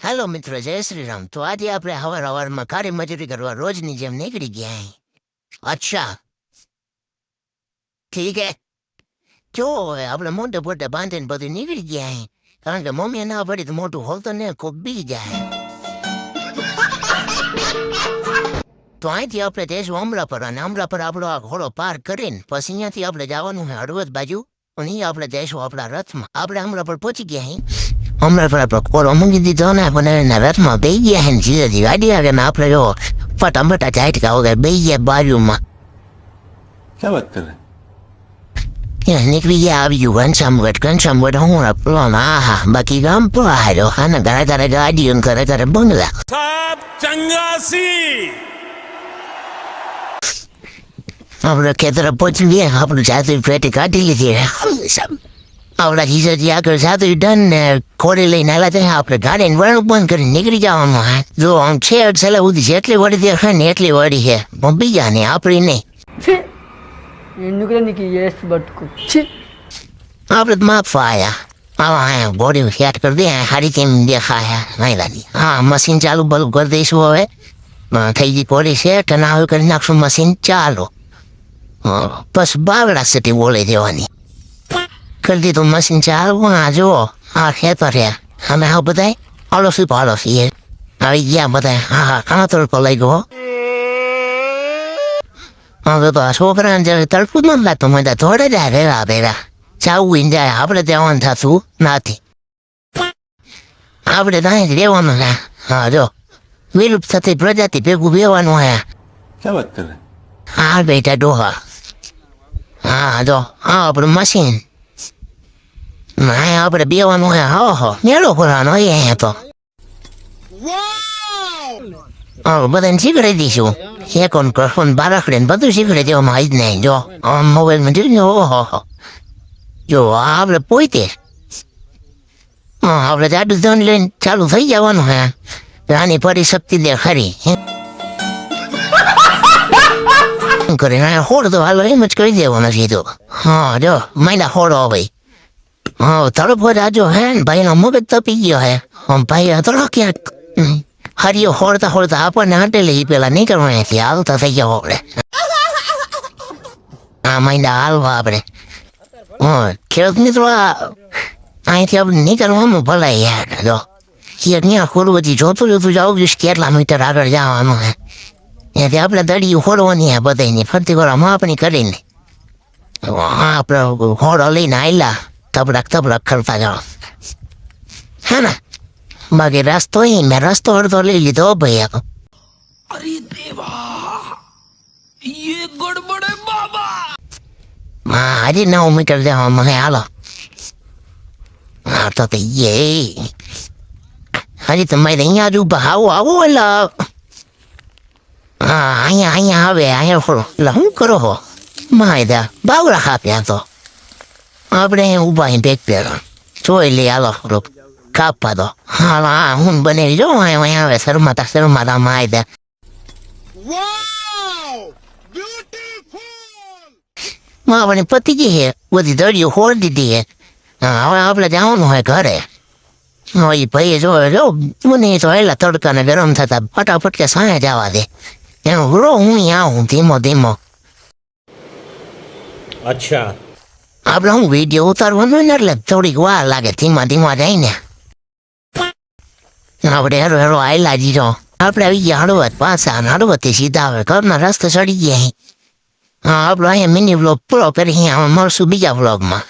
Hello મિત્રો, જય શ્રી રામ. તો આજે આપણે હવારમાં કાળી મજૂરી કરવા રોજની જેમ નીકળી ગયા. અચ્છા, ઠીક હે. જો હવે આપણે મોટે પોટે બાંધીને બધું નીકળી ગયા. કારણ કે મમ્મી ના પડી તો મોટું હોલતો ને કોક બી જાય. તો અહીંથી આપણે જઈશું અમરાપર, અને અમરાપર આપણો આ ઘોડો પાર કરીને પછી અહીંયાથી આપણે જવાનું છે હળવદ બાજુ, અને અહીંયા આપણે જઈશું આપણા રથમાં. આપણે અમરાપર પહોંચી ગયા. અમરાપર આપણો ઘોડો મૂકી દીધો ને, પણ એના રથમાં બે ગયા છે ને ધીરે ગાડી આવે ને આપણે જો ફટાફટા ઝાટકા વગર બે ગયા બાજુમાં. ક્યાં વાત કરે? નીકળી ગયા. આવી ગયું ઘનશ્યામગઢ હું પ્લોન. હા, બાકી ગામ પહાડો અને ઘરે ઘરે ગાડીઓ ઘરે ઘરે બંગલા. આપણે ખેતર પહોંચી ગયા. આપણું જાતું પેટી કાઢી લીધી. આપણા જીજાજી આગળ જાતું ડન ને ખોડી લઈને આલા ત્યાં આપણે ગાડીને વળું બંધ કરીને નીકળી જવાનું. જો આમ છે છેલ્લે સુધી જેટલી વળી દેખાય ને એટલી વળી છે, પણ બીજા નહીં, આપણી નહીં. આપણે માપવા આવ્યા. આવા બોડી સેટ કરી દે, હારી કેમ દેખાયા નહીં લાગી. હા, મશીન ચાલુ બલું કરી દઈશું. હવે થઈ ગઈ બોડી સેટ અને હવે કરી નાખશું મશીન ચાલુ. બસ બાવડા સુધી બોલી દેવાની કરી દીધું મશીન ચાલુ. આ જુઓ, આ ખેતર છે અમે હા બધા પાડોશી આવી ગયા બધા. હા, ઘણા તડકો લઈ ગયો. હવે તો આ છોકરાને જયારે તડકું જ નથી લાગતું, મને થોડે જાય રેવા ભેરા ચાવું જાય. આપણે જવાનું થતું નથી, આપણે ત્યાં જ રહેવાનું છે. હા, જો વિલુપ્ત થતી પ્રજાતિ ભેગું બેવાનું હે. ક્યાં વાત કરે? હા બેટા ડોહા. હા જો, હા આપણું મશીન. ના આપણે બેવાનું હે. હો મેળો ખોલવાનો હોય અહીંયા તો. બધાને શીખડી દઈશું. એકોન કરફોન બારખડે ને બધું શીખડી દેવામાં આવી જ નહીં. જો મોબાઈલમાં જોઈને ઓહો જો આપણે પોતે આપણે જાડું ધન લઈને ચાલુ થઈ જવાનું હે. રાની પરી શક્તિ દે ખરી કરીને હોડ તો હાલો એમ જ કહી દેવાનો સીધો. હા જો મહિના હોડો ભાઈ. હા તડકો જાજો હે ને ભાઈનો મગજ તપી ગયો હે. ભાઈ તડકો ક્યાંક હરિયો હોડતા આપણને હટેલી પેલા નહીં કરવાની હાલતા થઈ ગયા આપણે. આ મહિના હાલવા આપણે ખેડૂત મિત્રો અહીંથી આપણે નહીં કરવાનું ભલે યાર. જો ત્યાં ખોડું બધી જોતું જાવું જોઈએ કેટલા મીટર આગળ જવાનું હે. ત્યાંથી આપણે દડિયું ખોડવાની હે બધાની ફરતી કરવા માપણી કરીને. આપણે હોડો લઈને આયલા તબડક કરતા જાઓ હે ને. બાકી રસ્તો મેં રસ્તો અડધો લઈ લીધો ભાઈ. અરે દેવા, યે ગડબડ હે બાબા. હા, હજી 9 મીટર જવામાં હે. હાલો હા તો હજી તમારે અહીંયા જ ઉભા આવો એટલે હા અહીંયા આવે અહીંયા ફરો એટલે શું કરો હો માયદા બાવડા કાપ્યા તો આપણે ઉભા બેગ પહેરો જોઈ લે. હાલો થોડુંક કાપવા દો. હા હું બનેલી જો અહીંયા આવે શરમાતા માયદા. આપણે પતી ગઈ હે બધી દડિયો ખોલી દીધી હે. હવે આપણે જવાનું હોય ઘરે. ભાઈ જો મને તો એલા તડકાને ગરમ થતા ફટાફટ કે સાંજે જવા દે એનું રો હું આવું ધીમો. અચ્છા, આપણે હું વિડીયો ઉતારવાનું ને એટલે થોડીક વાર લાગે. ધીમા જઈને આપણે હેરો આયલા જીરો. આપણે આવી ગયા હળવદ પાછા. હળવદથી સીધા આવે ઘરના રસ્તે ચડી ગયા. હા, આપણો અહીંયા મિની વ્લોગ પૂરો કરી મળશું બીજા વ્લોગમાં.